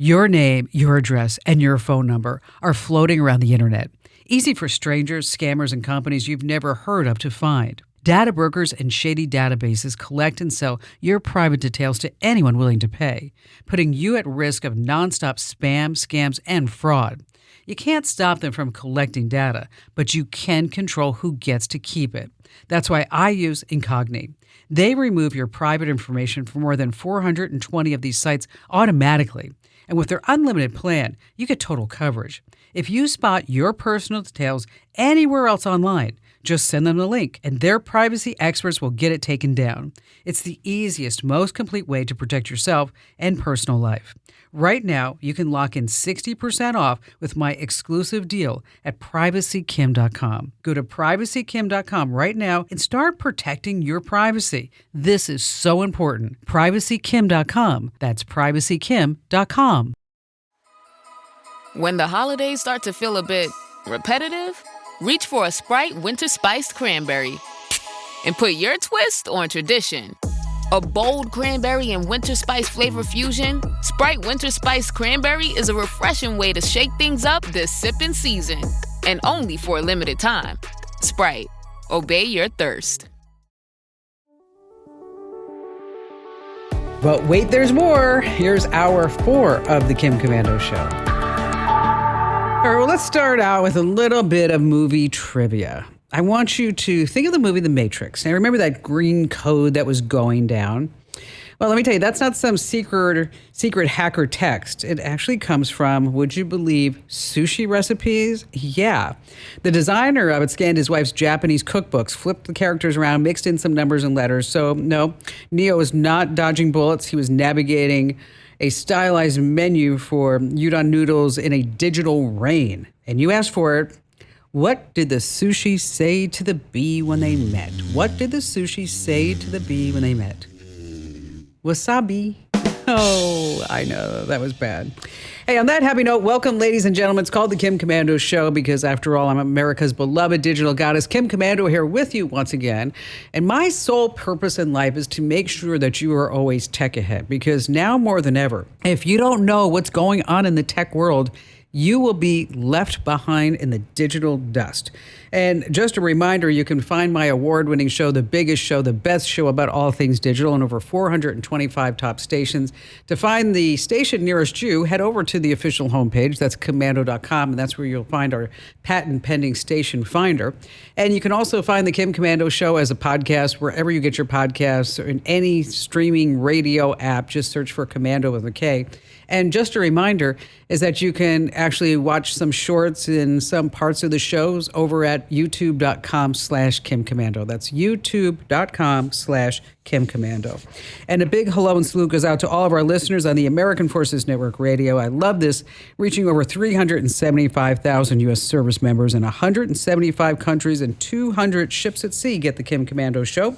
Your name, your address, and your phone number are floating around the internet. Easy for strangers, scammers, and companies you've never heard of to find. Data brokers and shady databases collect and sell your private details to anyone willing to pay, putting you at risk of nonstop spam, scams, and fraud. You can't stop them from collecting data, but you can control who gets to keep it. That's why I use Incogni. They remove your private information from more than 420 of these sites automatically. And with their unlimited plan, you get total coverage. If you spot your personal details anywhere else online, just send them the link, and their privacy experts will get it taken down. It's the easiest, most complete way to protect yourself and personal life. Right now, you can lock in 60% off with my exclusive deal at privacykim.com. Go to privacykim.com right now and start protecting your privacy. This is so important. Privacykim.com. That's privacykim.com. When the holidays start to feel a bit repetitive, reach for a Sprite Winter Spiced Cranberry and put your twist on tradition. A bold cranberry and winter spice flavor fusion, Sprite Winter Spiced Cranberry is a refreshing way to shake things up this sipping season. And only for a limited time. Sprite, obey your thirst. But wait, there's more. Here's hour 4 of the Kim Komando Show. All right, well, let's start out with a little bit of movie trivia. I want you to think of the movie The Matrix. Now, remember that green code that was going down? Well, let me tell you, that's not some secret hacker text. It actually comes from, would you believe, sushi recipes? Yeah. The designer of it scanned his wife's Japanese cookbooks, flipped the characters around, mixed in some numbers and letters. So, no, Neo was not dodging bullets. He was navigating a stylized menu for udon noodles in a digital rain. And you asked for it. What did the sushi say to the bee when they met? What did the sushi say to the bee when they met? Wasabi. Oh, I know, that was bad. Hey, on that happy note, welcome, ladies and gentlemen. It's called the Kim Komando Show because, after all, I'm America's beloved digital goddess, Kim Komando, here with you once again. And my sole purpose in life is to make sure that you are always tech ahead, because now more than ever, if you don't know what's going on in the tech world, you will be left behind in the digital dust. And just a reminder, you can find my award-winning show, The Biggest Show, the best show about all things digital, on over 425 top stations. To find the station nearest you, head over to the official homepage. That's komando.com, and that's where you'll find our patent-pending station finder. And you can also find the Kim Komando Show as a podcast wherever you get your podcasts, or in any streaming radio app. Just search for Komando with a K. And just a reminder is that you can actually watch some shorts in some parts of the shows over at youtube.com/Kim Komando. That's youtube.com/Kim Komando. And a big hello and salute goes out to all of our listeners on the American Forces Network Radio. I love this, reaching over 375,000 U.S. service members in 175 countries and 200 ships at sea get the Kim Komando Show.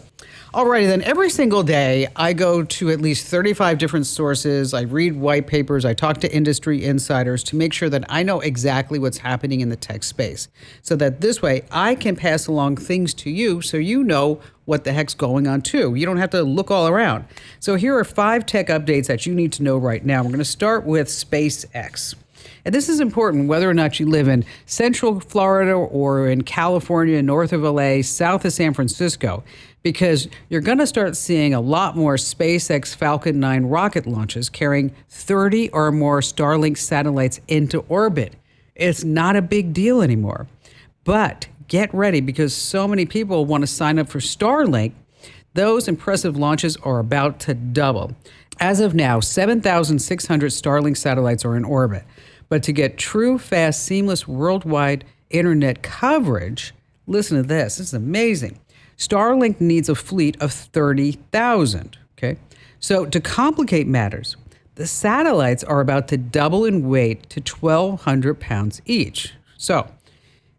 Alrighty then, every single day I go to at least 35 different sources. I read white papers. I talk to industry insiders to make sure that I know exactly what's happening in the tech space, so that this way I can pass along things to you so you know what the heck's going on too. You don't have to look all around. So here are 5 tech updates that you need to know right now. We're going to start with SpaceX. And this is important whether or not you live in Central Florida or in California, north of LA, south of San Francisco, because you're going to start seeing a lot more SpaceX Falcon 9 rocket launches carrying 30 or more Starlink satellites into orbit. It's not a big deal anymore. But get ready, because so many people want to sign up for Starlink. Those impressive launches are about to double. As of now, 7,600 Starlink satellites are in orbit. But to get true, fast, seamless worldwide internet coverage, listen to this. This is amazing. Starlink needs a fleet of 30,000. Okay. So to complicate matters, the satellites are about to double in weight to 1,200 pounds each. So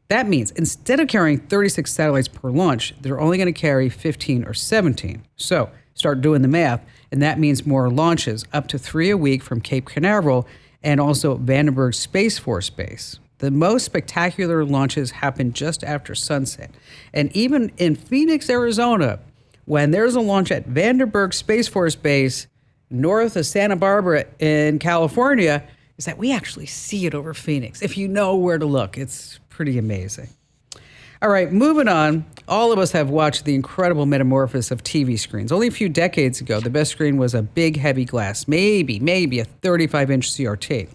that means instead of carrying 36 satellites per launch, they're only going to carry 15 or 17. So start doing the math, and that means more launches, up to 3 a week from Cape Canaveral and also Vandenberg Space Force Base. The most spectacular launches happen just after sunset. And even in Phoenix, Arizona, when there's a launch at Vandenberg Space Force Base, north of Santa Barbara in California is that we actually see it over Phoenix. If you know where to look, it's pretty amazing. All right, moving on. All of us have watched the incredible metamorphosis of TV screens. Only a few decades ago, the best screen was a big, heavy glass, maybe a 35-inch CRT.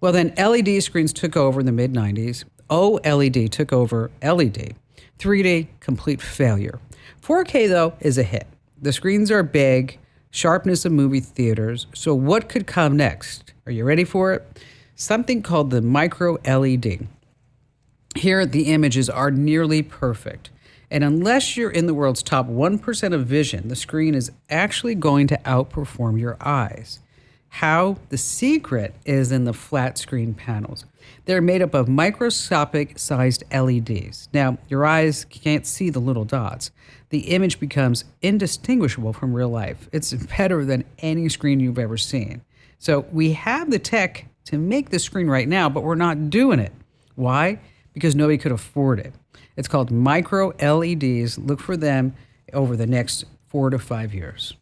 Well, then LED screens took over in the mid-90s. OLED took over LED. 3D, complete failure. 4K, though, is a hit. The screens are big, sharpness of movie theaters. So what could come next? Are you ready for it? Something called the micro LED. Here, the images are nearly perfect. And unless you're in the world's top 1% of vision, the screen is actually going to outperform your eyes. How? The secret is in the flat screen panels. They're made up of microscopic sized LEDs. Now, your eyes can't see the little dots. The image becomes indistinguishable from real life. It's better than any screen you've ever seen. So we have the tech to make the screen right now, but we're not doing it. Why? Because nobody could afford it. It's called micro LEDs. Look for them over the next 4 to 5 years.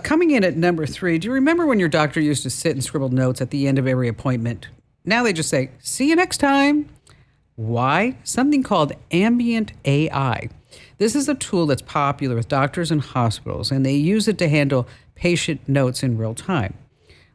Coming in at number 3, do you remember when your doctor used to sit and scribble notes at the end of every appointment? Now they just say, see you next time. Why? Something called ambient AI. This is a tool that's popular with doctors and hospitals, and they use it to handle patient notes in real time.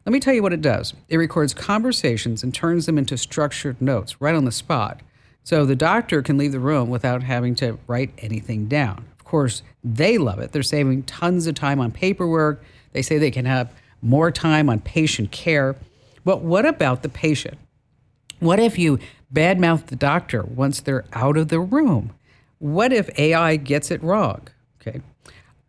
Let me tell you what it does. It records conversations and turns them into structured notes right on the spot. So the doctor can leave the room without having to write anything down. Of course, they love it. They're saving tons of time on paperwork. They say they can have more time on patient care. But what about the patient? What if you badmouth the doctor once they're out of the room? What if AI gets it wrong? Okay.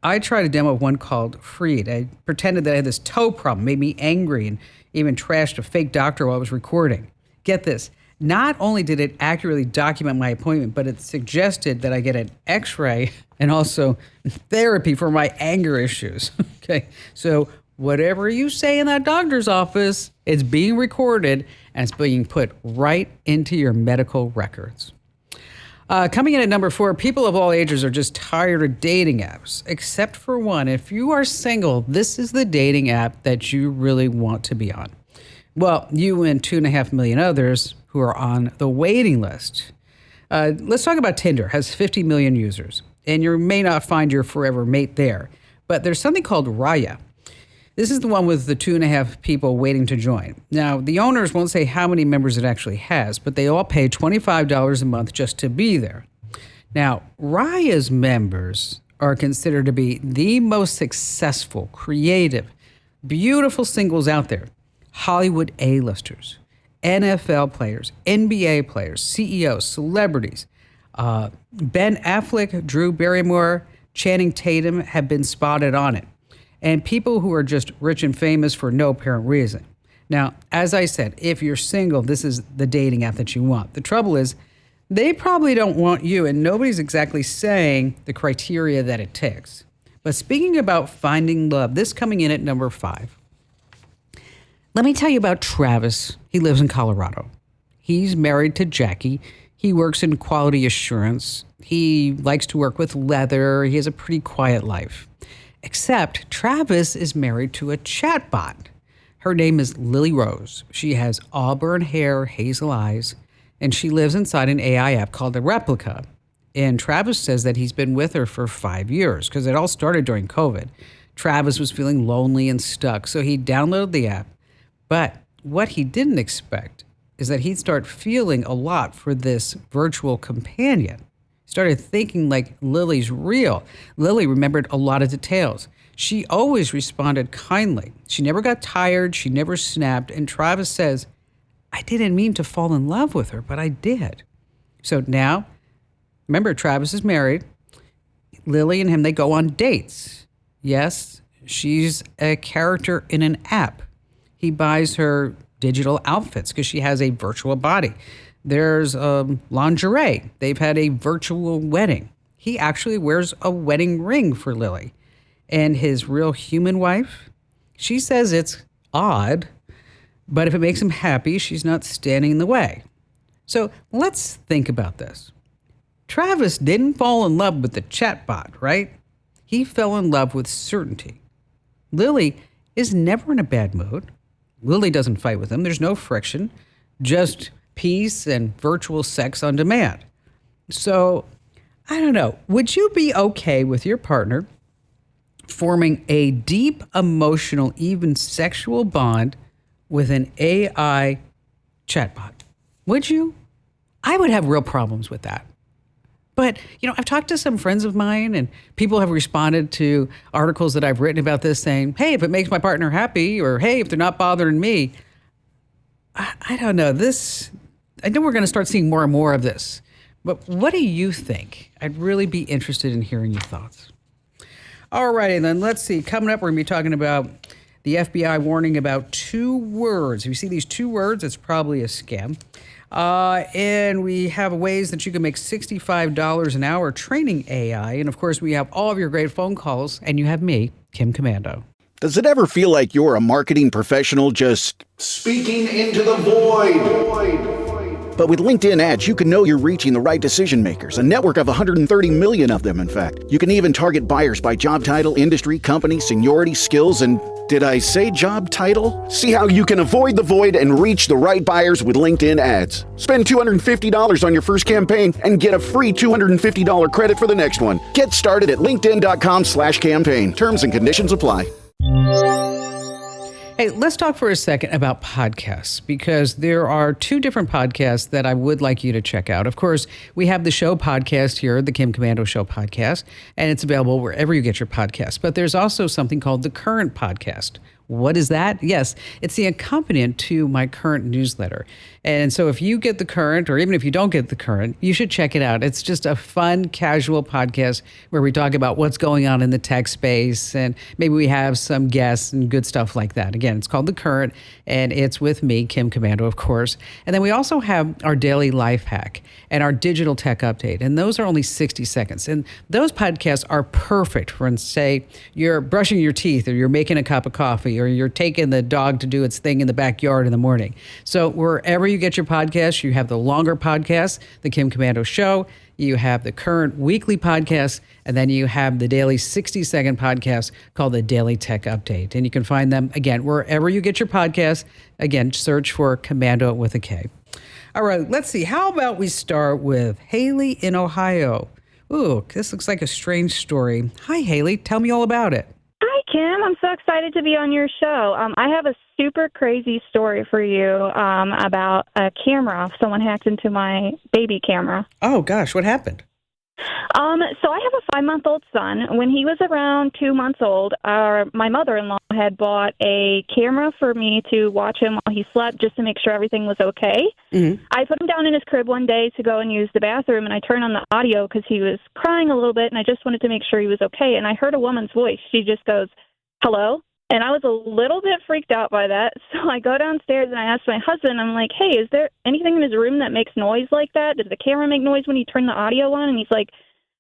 I tried a demo of one called Freed. I pretended that I had this toe problem, made me angry, and even trashed a fake doctor while I was recording. Get this. Not only did it accurately document my appointment, but it suggested that I get an x-ray and also therapy for my anger issues. Okay. So whatever you say in that doctor's office, it's being recorded and it's being put right into your medical records. Coming in at number 4, people of all ages are just tired of dating apps, except for one. If you are single, this is the dating app that you really want to be on. Well, you and 2.5 million others who are on the waiting list. Let's talk about Tinder. It has 50 million users, and you may not find your forever mate there. But there's something called Raya. This is the one with the 2.5 people waiting to join. Now, the owners won't say how many members it actually has, but they all pay $25 a month just to be there. Now, Raya's members are considered to be the most successful, creative, beautiful singles out there. Hollywood A-listers, NFL players, NBA players, CEOs, celebrities. Ben Affleck, Drew Barrymore, Channing Tatum have been spotted on it. And people who are just rich and famous for no apparent reason. Now, as I said, if you're single, this is the dating app that you want. The trouble is, they probably don't want you, and nobody's exactly saying the criteria that it ticks. But speaking about finding love, this coming in at number 5. Let me tell you about Travis. He lives in Colorado. He's married to Jackie. He works in quality assurance. He likes to work with leather. He has a pretty quiet life. Except Travis is married to a chatbot. Her name is Lily Rose. She has auburn hair, hazel eyes, and she lives inside an AI app called the Replica. And Travis says that he's been with her for 5 years because it all started during COVID. Travis was feeling lonely and stuck, so he downloaded the app. But what he didn't expect is that he'd start feeling a lot for this virtual companion. Started thinking like Lily's real. Lily remembered a lot of details. She always responded kindly. She never got tired. She never snapped. And Travis says, I didn't mean to fall in love with her, but I did. So now, remember, Travis is married. Lily and him, they go on dates. Yes, she's a character in an app. He buys her digital outfits because she has a virtual body. There's lingerie. They've had a virtual wedding. He actually wears a wedding ring for Lily. And his real human wife, she says it's odd, but if it makes him happy, she's not standing in the way. So let's think about this. Travis didn't fall in love with the chatbot, right? He fell in love with certainty. Lily is never in a bad mood. Lily doesn't fight with him. There's no friction, just peace and virtual sex on demand. So, I don't know. Would you be okay with your partner forming a deep emotional, even sexual bond with an AI chatbot? Would you? I would have real problems with that. But, I've talked to some friends of mine and people have responded to articles that I've written about this saying, hey, if it makes my partner happy, or hey, if they're not bothering me. I don't know. I know we're going to start seeing more and more of this. But what do you think? I'd really be interested in hearing your thoughts. All righty, then let's see. Coming up, we're going to be talking about the FBI warning about 2 words. If you see these 2 words, it's probably a scam. And we have ways that you can make $65 an hour training AI. And of course, we have all of your great phone calls. And you have me, Kim Komando. Does it ever feel like you're a marketing professional just speaking into the void? But with LinkedIn ads, you can know you're reaching the right decision makers, a network of 130 million of them, in fact. You can even target buyers by job title, industry, company, seniority, skills, and did I say job title? See how you can avoid the void and reach the right buyers with LinkedIn ads. Spend $250 on your first campaign and get a free $250 credit for the next one. Get started at linkedin.com/campaign. Terms and conditions apply. Hey, let's talk for a second about podcasts, because there are 2 different podcasts that I would like you to check out. Of course, we have the show podcast here, the Kim Komando Show podcast, and it's available wherever you get your podcasts. But there's also something called the Current podcast. What is that? Yes, it's the accompaniment to my Current newsletter. And so if you get the Current, or even if you don't get the Current, you should check it out. It's just a fun, casual podcast where we talk about what's going on in the tech space, and maybe we have some guests and good stuff like that. Again, it's called The Current, and it's with me, Kim Komando, of course. And then we also have our daily life hack and our digital tech update. And those are only 60 seconds. And those podcasts are perfect for when, say, you're brushing your teeth, or you're making a cup of coffee, or you're taking the dog to do its thing in the backyard in the morning. So wherever you get your podcasts, you have the longer podcasts, the Kim Komando Show, you have the Current weekly podcast, and then you have the daily 60-second podcast called the Daily Tech Update. And you can find them, again, wherever you get your podcasts. Again, search for Komando with a K. All right, let's see. How about we start with Haley in Ohio? Ooh, this looks like a strange story. Hi, Haley. Tell me all about it. Hi, Kim. I'm so excited to be on your show. I have a super crazy story for you about a camera. Someone hacked into my baby camera. Oh, gosh, what happened? So I have a 5-month-old son. When he was around 2 months old, my mother-in-law had bought a camera for me to watch him while he slept, just to make sure everything was okay. Mm-hmm. I put him down in his crib one day to go and use the bathroom, and I turned on the audio because he was crying a little bit, and I just wanted to make sure he was okay. And I heard a woman's voice. She just goes, "Hello?" And I was a little bit freaked out by that. So I go downstairs and I ask my husband, I'm like, "Hey, is there anything in his room that makes noise like that? Does the camera make noise when you turn the audio on?" And he's like,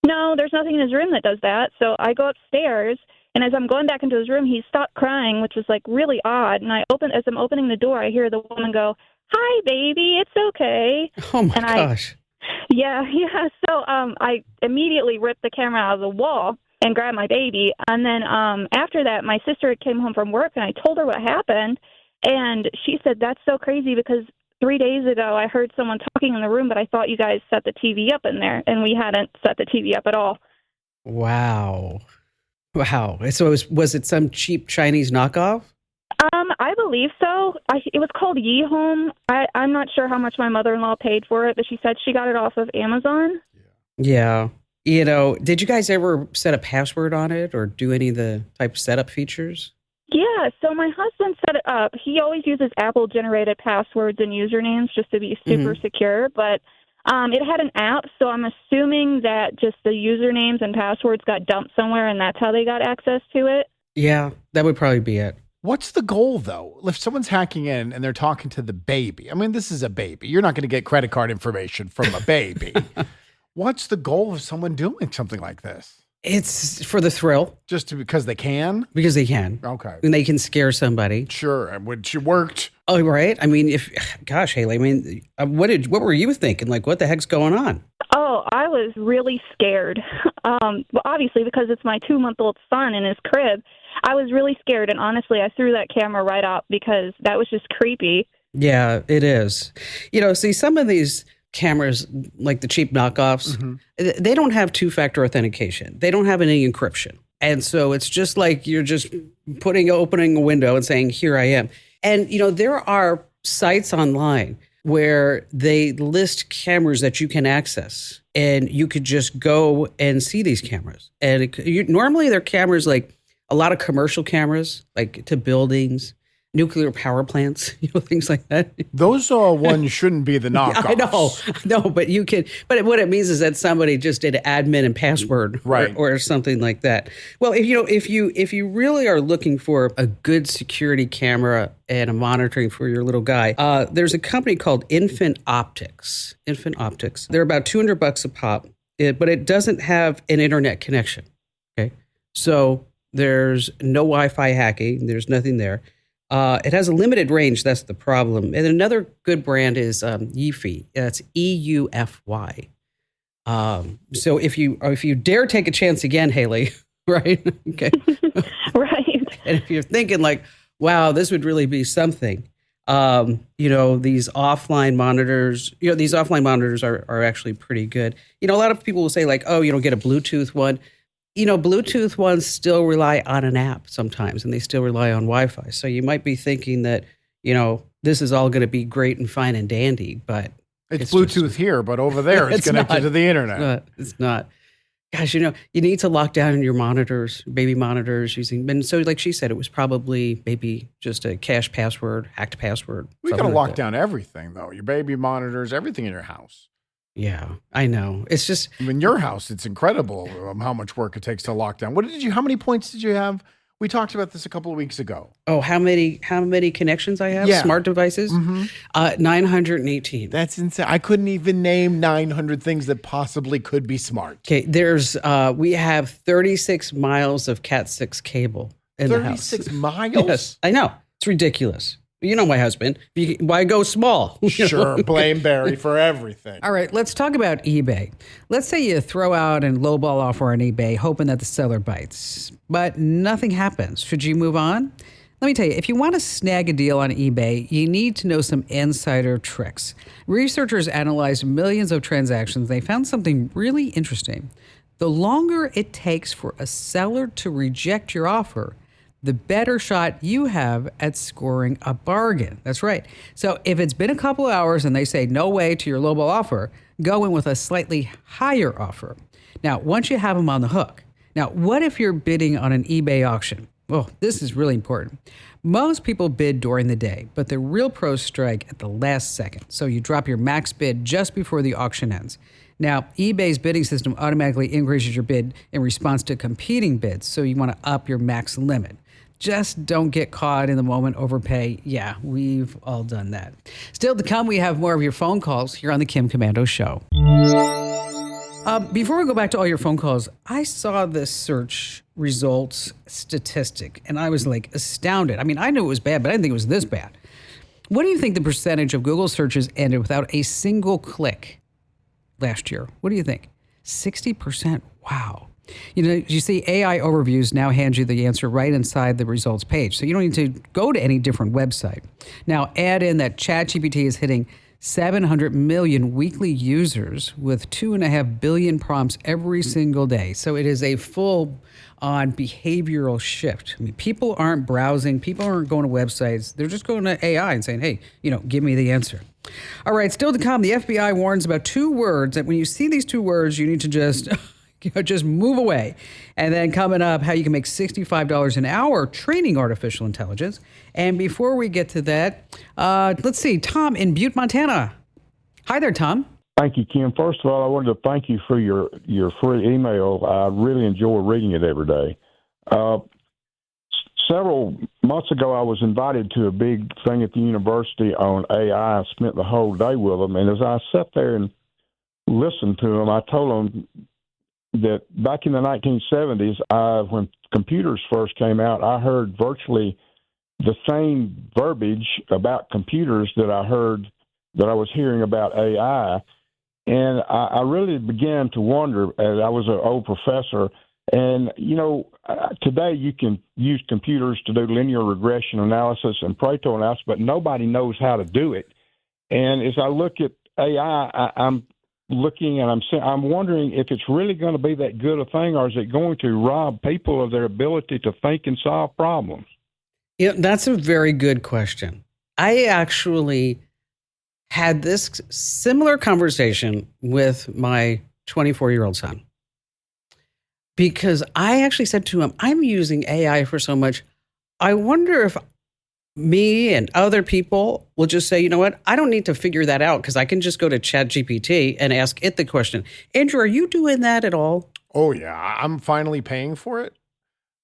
"No, there's nothing in his room that does that." So I go upstairs, and as I'm going back into his room, he stopped crying, which was like really odd. And as I'm opening the door, I hear the woman go, "Hi, baby, it's okay." Oh my gosh. Yeah. So I immediately ripped the camera out of the wall and grabbed my baby. And then after that, my sister came home from work, and I told her what happened. And she said, "That's so crazy, because 3 days ago I heard someone talking in the room, but I thought you guys set the TV up in there." And we hadn't set the TV up at all. Wow. So was it some cheap Chinese knockoff? I believe so. It was called YeHome. I'm not sure how much my mother-in-law paid for it, but she said she got it off of Amazon. Yeah. Did you guys ever set a password on it or do any of the type of setup features? Yeah, so my husband set it up. He always uses Apple-generated passwords and usernames just to be super secure, but it had an app, so I'm assuming that just the usernames and passwords got dumped somewhere, and that's how they got access to it. Yeah, that would probably be it. What's the goal, though? If someone's hacking in and they're talking to the baby, I mean, this is a baby. You're not going to get credit card information from a baby. What's the goal of someone doing something like this? It's for the thrill. Just because they can? Because they can. Okay. And they can scare somebody. Sure, which worked. Oh, right. I mean, Haley, I mean, what were you thinking? Like, what the heck's going on? Oh, I was really scared. Well, obviously, because it's my 2-month-old son in his crib. I was really scared, and honestly, I threw that camera right up because that was just creepy. Yeah, it is. See, some of these cameras, like the cheap knockoffs, they don't have two-factor authentication. They don't have any encryption. And so it's just like you're just opening a window and saying, here I am. And, there are sites online where they list cameras that you can access, and you could just go and see these cameras. And normally they're cameras like a lot of commercial cameras, like to buildings, nuclear power plants, things like that. Those ones shouldn't be the knockoffs. I know, but you can. But what it means is that somebody just did admin and password, right, or something like that. Well, if you really are looking for a good security camera and a monitoring for your little guy, there's a company called Infant Optics. Infant Optics. They're about $200 a pop, but it doesn't have an internet connection. Okay, so there's no Wi-Fi hacking. There's nothing there. It has a limited range. That's the problem. And another good brand is Eufy. That's EUFY. So if you dare take a chance again, Haley, right? Okay. Right. And if you're thinking like, wow, this would really be something, these offline monitors, these offline monitors are actually pretty good. A lot of people will say like, oh, get a Bluetooth one. Bluetooth ones still rely on an app sometimes, and they still rely on Wi-Fi. So you might be thinking that, this is all going to be great and fine and dandy, but it's Bluetooth here, but over there it's connected to the internet. It's not. Gosh, you need to lock down your monitors, baby monitors using, and so like she said, it was probably maybe just a cache password, hacked password. We got to lock down everything though, your baby monitors, everything in your house. Yeah, I know. It's just in your house, it's incredible how much work it takes to lock down. How many points did you have? We talked about this a couple of weeks ago. Oh, how many connections I have? Yeah. Smart devices? 918. That's insane. I couldn't even name 900 things that possibly could be smart. Okay, we have 36 miles of Cat 6 cable in the house. 36 miles? Yes, I know. It's ridiculous. You know my husband. Why go small? Sure, blame Barry for everything. All right, let's talk about eBay. Let's say you throw out a lowball offer on eBay, hoping that the seller bites, but nothing happens. Should you move on? Let me tell you, if you want to snag a deal on eBay, you need to know some insider tricks. Researchers analyzed millions of transactions. They found something really interesting. The longer it takes for a seller to reject your offer, the better shot you have at scoring a bargain. That's right. So if it's been a couple hours and they say no way to your lowball offer, go in with a slightly higher offer. Now, once you have them on the hook. Now, what if you're bidding on an eBay auction? Well, this is really important. Most people bid during the day, but the real pros strike at the last second. So you drop your max bid just before the auction ends. Now, eBay's bidding system automatically increases your bid in response to competing bids, so you want to up your max limit. Just don't get caught in the moment, overpay. Yeah, we've all done that. Still to come, we have more of your phone calls here on the Kim Komando Show. Before we go back to all your phone calls, I saw this search results statistic, and I was like astounded. I mean, I knew it was bad, but I didn't think it was this bad. What do you think the percentage of Google searches ended without a single click last year? What do you think? 60%. Wow. You see AI overviews now hand you the answer right inside the results page. So you don't need to go to any different website. Now, add in that ChatGPT is hitting 700 million weekly users with 2.5 billion prompts every single day. So it is a full-on behavioral shift. I mean, people aren't browsing. People aren't going to websites. They're just going to AI and saying, hey, give me the answer. All right, still to come, the FBI warns about two words that when you see these two words, you need to just move away. And then coming up, how you can make $65 an hour training artificial intelligence. And before we get to that, let's see, Tom in Butte, Montana. Hi there, Tom. Thank you, Kim. First of all, I wanted to thank you for your free email. I really enjoy reading it every day. Several months ago, I was invited to a big thing at the university on AI. I spent the whole day with them. And as I sat there and listened to them, I told them that back in the 1970s, when computers first came out, I heard virtually the same verbiage about computers that I was hearing about AI. And I really began to wonder, as I was an old professor, And, today you can use computers to do linear regression analysis and Pareto analysis, but nobody knows how to do it. And as I look at AI, I'm looking and I'm wondering if it's really going to be that good a thing, or is it going to rob people of their ability to think and solve problems? Yeah, that's a very good question. I actually had this similar conversation with my 24-year-old son, because I actually said to him, I'm using AI for so much. I wonder if me and other people will just say, you know what, I don't need to figure that out because I can just go to ChatGPT and ask it the question. Andrew, are you doing that at all? Oh, yeah. I'm finally paying for it.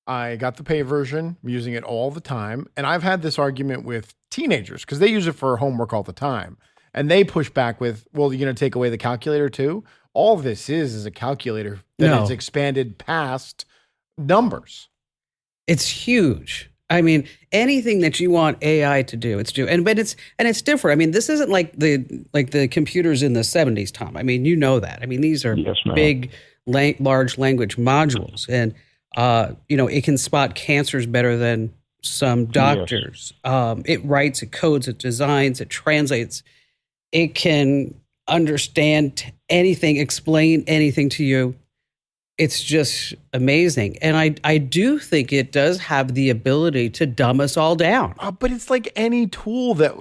I got the pay version. I'm using it all the time. And I've had this argument with teenagers because they use it for homework all the time. And they push back with, well, you're going to take away the calculator too? All this is a calculator that is expanded past numbers. It's huge. I mean, anything that you want AI to do, it's do. But it's different. I mean, this isn't like the computers in the 70s, Tom. I mean, you know that. I mean, these are big, large language modules, and it can spot cancers better than some doctors. Yes. It writes, it codes, it designs, it translates. It can understand anything, explain anything to you. It's just amazing. And I do think it does have the ability to dumb us all down. But it's like any tool that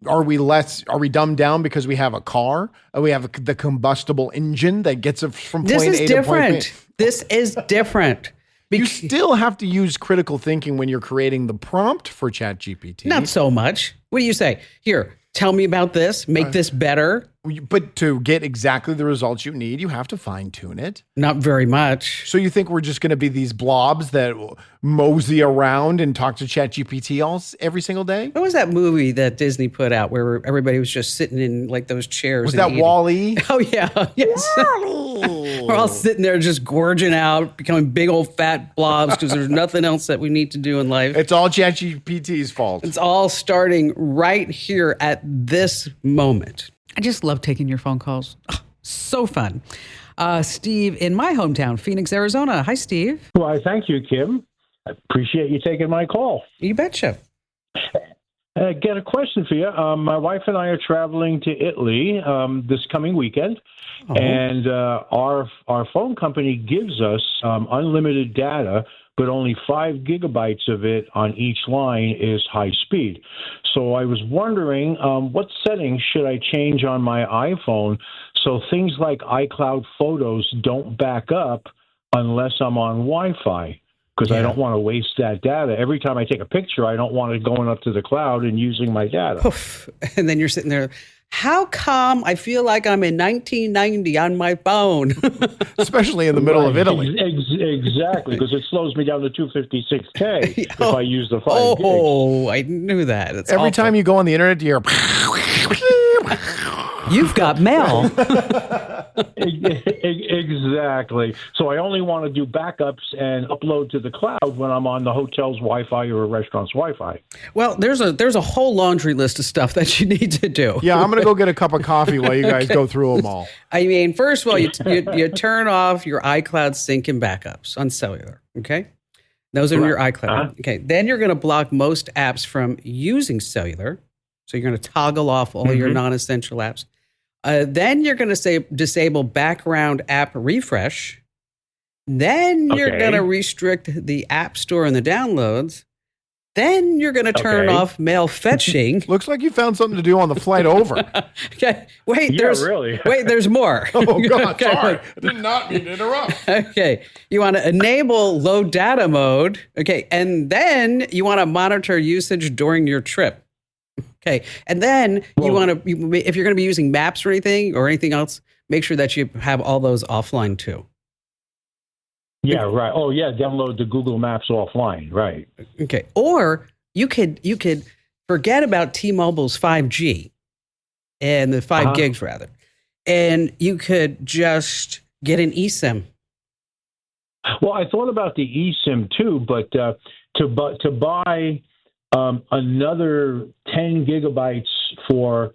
are we dumbed down because we have a car? We have the combustible engine that gets us from point A to point B. This is different. You still have to use critical thinking when you're creating the prompt for ChatGPT. Not so much. What do you say? Here, tell me about this. Make this better. But to get exactly the results you need, you have to fine tune it. Not very much. So you think we're just going to be these blobs that mosey around and talk to ChatGPT every single day? What was that movie that Disney put out where everybody was just sitting in like those chairs? Was that WALL-E? Oh, yeah. Yes. WALL-E. We're all sitting there just gorging out, becoming big old fat blobs because there's nothing else that we need to do in life. It's all ChatGPT's fault. It's all starting right here at this moment. I just love taking your phone calls. Oh, so fun. Steve in my hometown, Phoenix, Arizona. Hi, Steve. Well, thank you, Kim. I appreciate you taking my call. You betcha. I got a question for you. My wife and I are traveling to Italy this coming weekend, and our phone company gives us unlimited data, but only 5 gigabytes of it on each line is high speed. So I was wondering, what settings should I change on my iPhone so things like iCloud Photos don't back up unless I'm on Wi-Fi? Because I don't want to waste that data. Every time I take a picture, I don't want it going up to the cloud and using my data. Oof. And then you're sitting there, how come I feel like I'm in 1990 on my phone? Especially in the middle of Italy. Exactly, because it slows me down to 256K if I use the 5 gigs. Oh, I knew that. It's Every time you go on the internet, you're... You've got mail. Exactly. So I only want to do backups and upload to the cloud when I'm on the hotel's Wi-Fi or a restaurant's Wi-Fi. Well, there's a whole laundry list of stuff that you need to do. Yeah, I'm going to go get a cup of coffee while you guys go through them all. I mean, first of all, you turn off your iCloud sync and backups on cellular, okay? Those are in your iCloud. Okay, then you're going to block most apps from using cellular. So you're going to toggle off all your non-essential apps. Then you're going to disable background app refresh. Then you're going to restrict the App Store and the downloads. Then you're going to turn off mail fetching. Looks like you found something to do on the flight over. Okay. Wait, there's more. Oh, God, sorry. I did not mean to interrupt. Okay. You want to enable low data mode. Okay. And then you want to monitor usage during your trip. Okay. And then you want to, if you're going to be using maps or anything else, make sure that you have all those offline too. Yeah, right. Oh, yeah. Download the Google Maps offline. Right. Okay. Or you could forget about T-Mobile's 5G and the 5 gigs rather. And you could just get an eSIM. Well, I thought about the eSIM too, but to buy another 10 gigabytes for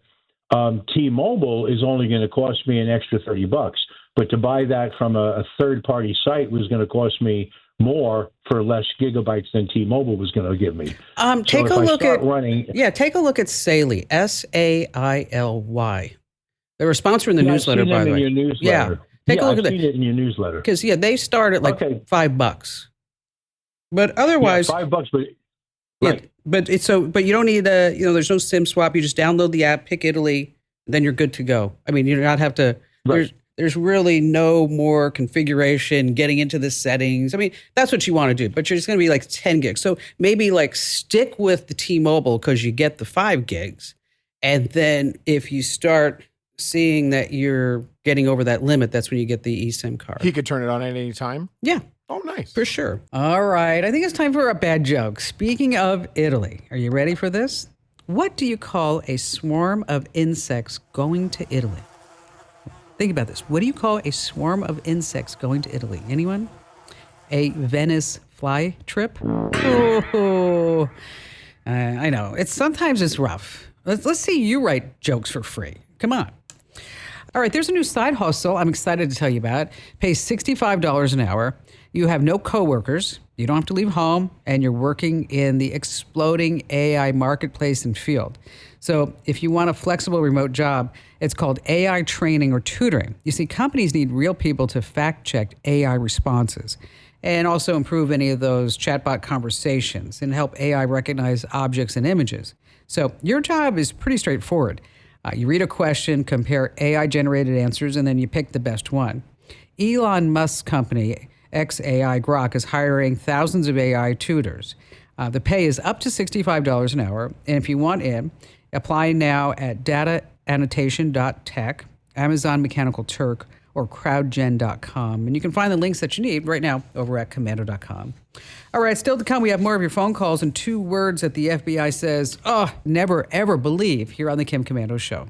T-Mobile is only going to cost me an extra $30. But to buy that from a third-party site was going to cost me more for less gigabytes than T-Mobile was going to give me. Take a look at take a look at Saily, SAILY. They were sponsoring the newsletter, by the way. Your newsletter. Yeah, take a look I've at seen it in your newsletter. because they start at like $5, but otherwise $5. But right. But you don't need there's no SIM swap. You just download the app, pick Italy, then you're good to go. I mean, you do not have to. Right. There's really no more configuration, getting into the settings. I mean, that's what you want to do, but you're just going to be like 10 gigs. So maybe like stick with the T-Mobile because you get the 5 gigs. And then if you start seeing that you're getting over that limit, that's when you get the eSIM card. He could turn it on at any time? Yeah. Oh, nice. For sure. All right. I think it's time for a bad joke. Speaking of Italy, are you ready for this? What do you call a swarm of insects going to Italy? Think about this. What do you call a swarm of insects going to Italy? Anyone? A Venice fly trip? Oh, I know. Sometimes it's rough. Let's see you write jokes for free. Come on. All right, there's a new side hustle I'm excited to tell you about. Pays $65 an hour. You have no coworkers. You don't have to leave home, and you're working in the exploding AI marketplace and field. So if you want a flexible remote job, it's called AI training or tutoring. You see, companies need real people to fact-check AI responses and also improve any of those chatbot conversations and help AI recognize objects and images. So your job is pretty straightforward. You read a question, compare AI-generated answers, and then you pick the best one. Elon Musk's company, xAI Grok, is hiring thousands of AI tutors. The pay is up to $65 an hour, and if you want in, apply now at dataannotation.tech, Amazon Mechanical Turk, or crowdgen.com. And you can find the links that you need right now over at commando.com. All right, still to come, we have more of your phone calls and 2 words that the FBI says, never, ever believe here on the Kim Komando Show.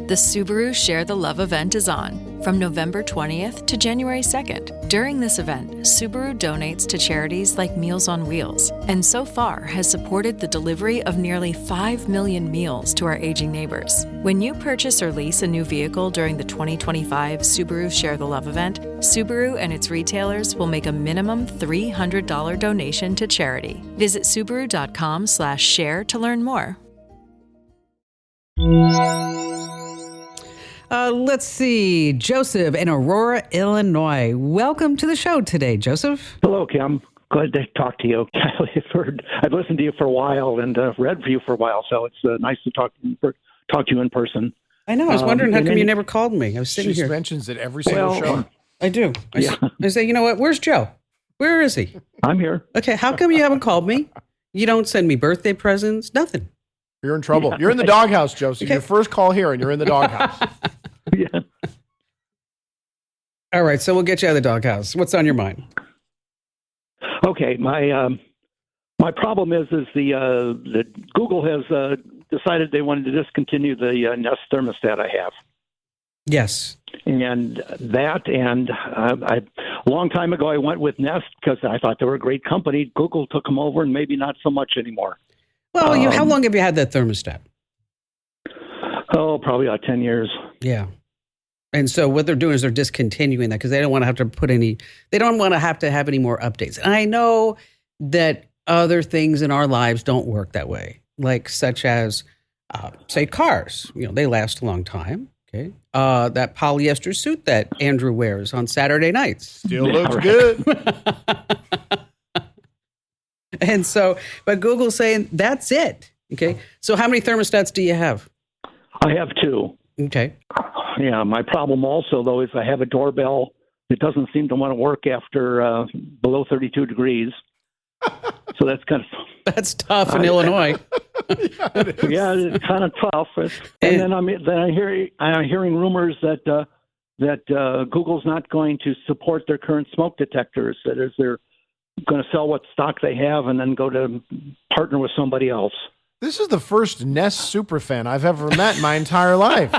The Subaru Share the Love event is on from November 20th to January 2nd. During this event, Subaru donates to charities like Meals on Wheels, and so far has supported the delivery of nearly 5 million meals to our aging neighbors. When you purchase or lease a new vehicle during the 2025 Subaru Share the Love event, Subaru and its retailers will make a minimum $300 donation to charity. Visit Subaru.com/share to learn more. Let's see. Joseph in Aurora, Illinois. Welcome to the show today, Joseph. Hello, Kim. Glad to talk to you. I've listened to you for a while and read for you for a while, so it's nice to talk to you in person. I know. I was wondering how come you never called me. I was sitting here. She mentions it every single show. I do. I say, you know what? Where's Joe? Where is he? I'm here. Okay. How come you haven't called me? You don't send me birthday presents? Nothing. You're in trouble. You're in the doghouse, Joseph. Okay. Your first call here, and you're in the doghouse. Yeah. All right, so we'll get you out of the doghouse. What's on your mind? Okay, my problem is the Google has decided they wanted to discontinue the Nest thermostat I have. Yes. And a long time ago I went with Nest because I thought they were a great company. Google took them over, and maybe not so much anymore. Well, how long have you had that thermostat? Oh, probably about 10 years. Yeah. And so what they're doing is they're discontinuing that because they don't want to have to have any more updates. And I know that other things in our lives don't work that way, like such as, say, cars. They last a long time. Okay. That polyester suit that Andrew wears on Saturday nights. Still looks good. And so, but Google's saying that's it. Okay. So how many thermostats do you have? I have 2. Okay. Yeah. My problem also, though, is I have a doorbell that doesn't seem to want to work after below 32 degrees. So that's that's tough in Illinois. Yeah, it's kind of tough. And then I'm hearing rumors that Google's not going to support their current smoke detectors. That is, they're going to sell what stock they have and then go to partner with somebody else. This is the first Nest superfan I've ever met in my entire life.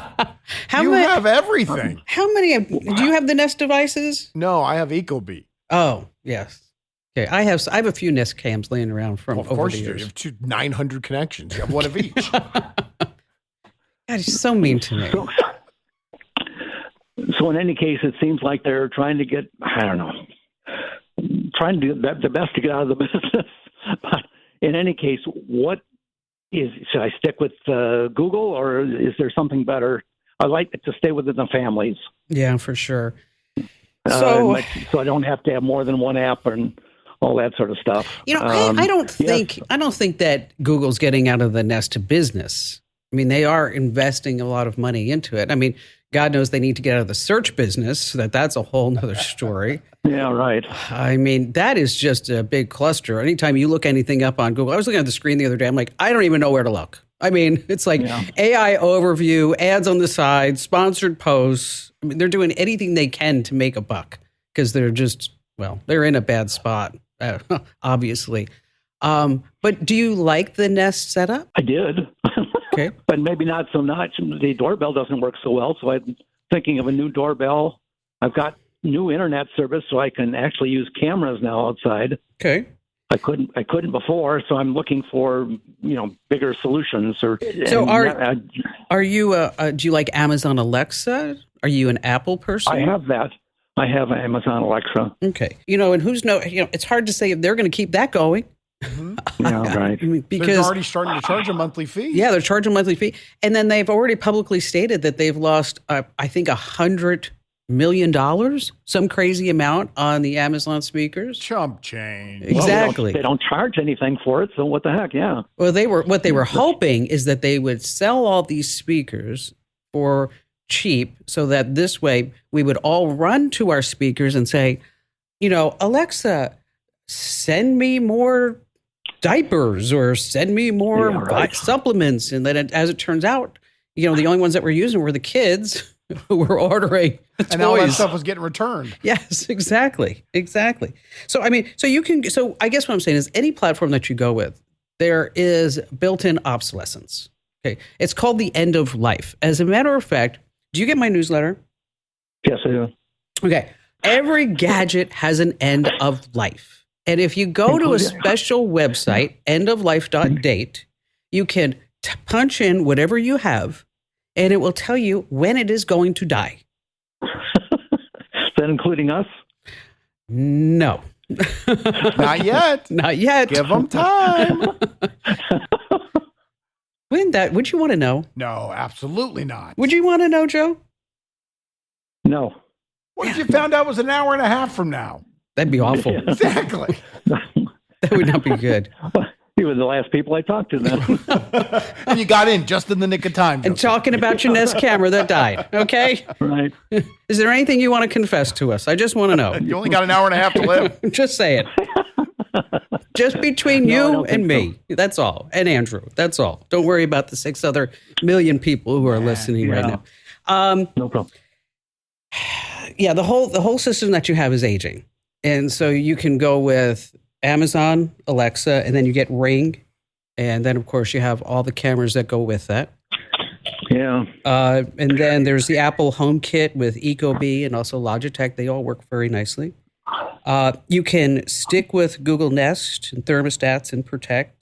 You have everything. How many? Do you have the Nest devices? No, I have Ecobee. Oh, yes. Okay, I have a few Nest cams laying around from of over course the you do. years. You have 900 connections. You have one of each. God, he's so mean to me. So in any case, it seems like they're trying to get, I don't know, trying to do the best to get out of the business. But in any case, should I stick with Google, or is there something better? I like to stay within the families. Yeah, for sure. So I don't have to have more than one app and all that sort of stuff. I don't think that Google's getting out of the Nest business. I mean, they are investing a lot of money into it. I mean, God knows they need to get out of the search business. So that's a whole nother story. Yeah, right. I mean, that is just a big cluster. Anytime you look anything up on Google, I was looking at the screen the other day. I'm like, I don't even know where to look. I mean, it's like AI overview, ads on the side, sponsored posts. I mean, they're doing anything they can to make a buck because they're just, they're in a bad spot, obviously. But do you like the Nest setup? I did. Okay. But maybe not so much. The doorbell doesn't work so well, so I'm thinking of a new doorbell. I've got new internet service, so I can actually use cameras now outside. Okay. I couldn't before, so I'm looking for bigger solutions. So are you? Do you like Amazon Alexa? Are you an Apple person? I have that. I have Amazon Alexa. Okay. And it's hard to say if they're going to keep that going. Mm-hmm. Yeah, right. Because they're already starting to charge a monthly fee. Yeah, they're charging a monthly fee, and then they've already publicly stated that they've lost, I think, $100 million, some crazy amount on the Amazon speakers. Chump change. Exactly. Well, they don't charge anything for it, so what the heck? Yeah. Well, what they were hoping is that they would sell all these speakers for cheap, so that this way we would all run to our speakers and say, Alexa, send me more diapers or send me more supplements. And then as it turns out, the only ones that were using were the kids who were ordering toys. And all that stuff was getting returned. Yes, exactly. So, I guess what I'm saying is any platform that you go with, there is built-in obsolescence. Okay. It's called the end of life. As a matter of fact, do you get my newsletter? Yes, I do. Okay. Every gadget has an end of life. And if you go to a special website, endoflife.date, you can punch in whatever you have, and it will tell you when it is going to die. Is that including us? No. Not yet. Not yet. Give them time. Would you want to know? No, absolutely not. Would you want to know, Joe? No. What if you found out it was an hour and a half from now? That'd be awful. Yeah. Exactly. That would not be good. You were the last people I talked to then. And you got in just in the nick of time. And talking about your Nest camera that died, okay? Right. Is there anything you want to confess to us? I just want to know. You only got an hour and a half to live. Just say it. Just between you and me. So. That's all. And Andrew. That's all. Don't worry about the 6 other million people who are listening right now. No problem. Yeah, the whole system that you have is aging. And so you can go with Amazon, Alexa, and then you get Ring. And then, of course, you have all the cameras that go with that. Yeah. And then there's the Apple HomeKit with Ecobee and also Logitech. They all work very nicely. You can stick with Google Nest and thermostats and Protect.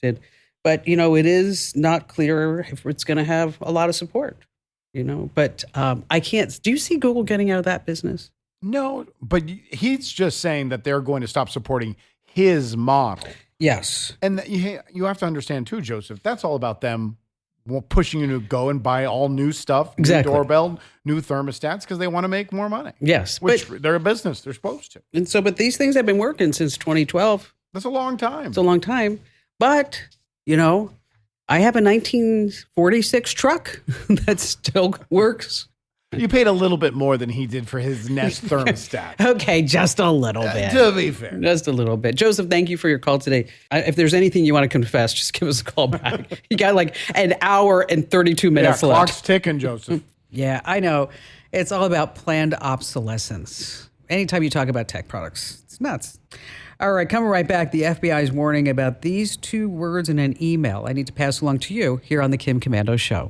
But, it is not clear if it's going to have a lot of support. But I can't. Do you see Google getting out of that business? No, but he's just saying that they're going to stop supporting his model. Yes. And you have to understand too, Joseph, that's all about them pushing you to go and buy all new stuff, exactly. New doorbell, new thermostats, because they want to make more money. Yes. Which they're a business. They're supposed to. And so, but these things have been working since 2012. That's a long time. It's a long time. But, I have a 1946 truck that still works. You paid a little bit more than he did for his Nest thermostat. Okay, just a little bit. To be fair. Just a little bit. Joseph, thank you for your call today. If there's anything you want to confess, just give us a call back. You got like an hour and 32 minutes left. Clock's ticking, Joseph. Yeah, I know. It's all about planned obsolescence. Anytime you talk about tech products, it's nuts. All right, coming right back, the FBI is warning about these 2 words in an email I need to pass along to you here on the Kim Komando Show.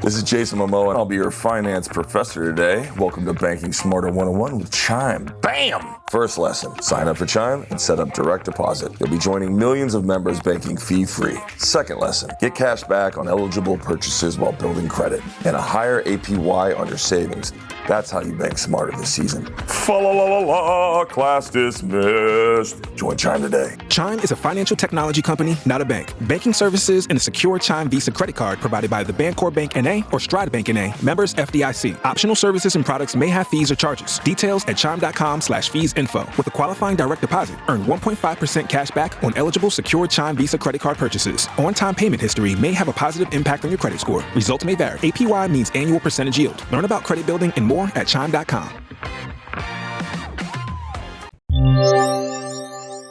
This is Jason Momoa, and I'll be your finance professor today. Welcome to Banking Smarter 101 with Chime. Bam! First lesson, sign up for Chime and set up direct deposit. You'll be joining millions of members banking fee-free. Second lesson, get cash back on eligible purchases while building credit and a higher APY on your savings. That's how you bank smarter this season. Fa-la-la-la-la, class dismissed. Join Chime today. Chime is a financial technology company, not a bank. Banking services and a secure Chime Visa credit card provided by the Bancorp Bank N.A. or Stride Bank N.A. Members FDIC. Optional services and products may have fees or charges. Details at chime.com/fees-info. With a qualifying direct deposit, earn 1.5% cash back on eligible secure Chime Visa credit card purchases. On-time payment history may have a positive impact on your credit score. Results may vary. APY means annual percentage yield. Learn about credit building and more at chime.com.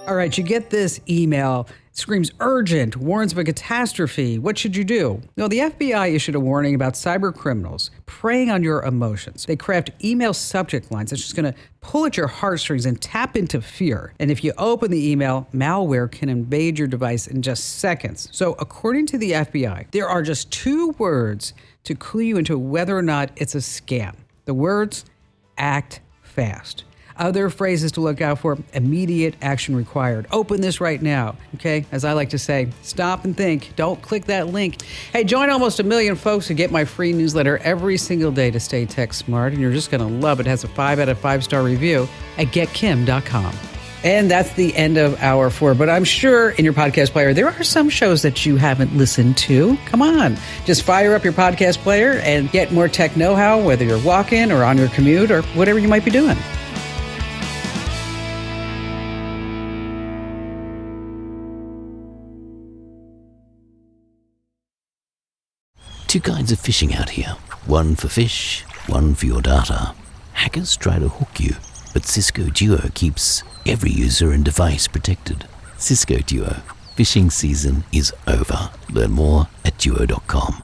All right, you get this email. It screams urgent, warns of a catastrophe. What should you do? Well, the FBI issued a warning about cyber criminals preying on your emotions. They craft email subject lines that's just going to pull at your heartstrings and tap into fear. And if you open the email, malware can invade your device in just seconds. So according to the FBI, there are just 2 words to clue you into whether or not it's a scam. The words, act fast. Other phrases to look out for, immediate action required. Open this right now, okay? As I like to say, stop and think. Don't click that link. Hey, join almost 1 million folks who get my free newsletter every single day to stay tech smart, and you're just gonna love it. It has a 5 out of 5 star review at getkim.com. And that's the end of hour 4. But I'm sure in your podcast player, there are some shows that you haven't listened to. Come on, just fire up your podcast player and get more tech know-how, whether you're walking or on your commute or whatever you might be doing. Two kinds of phishing out here. One for fish, one for your data. Hackers try to hook you, but Cisco Duo keeps every user and device protected. Cisco Duo. Phishing season is over. Learn more at duo.com.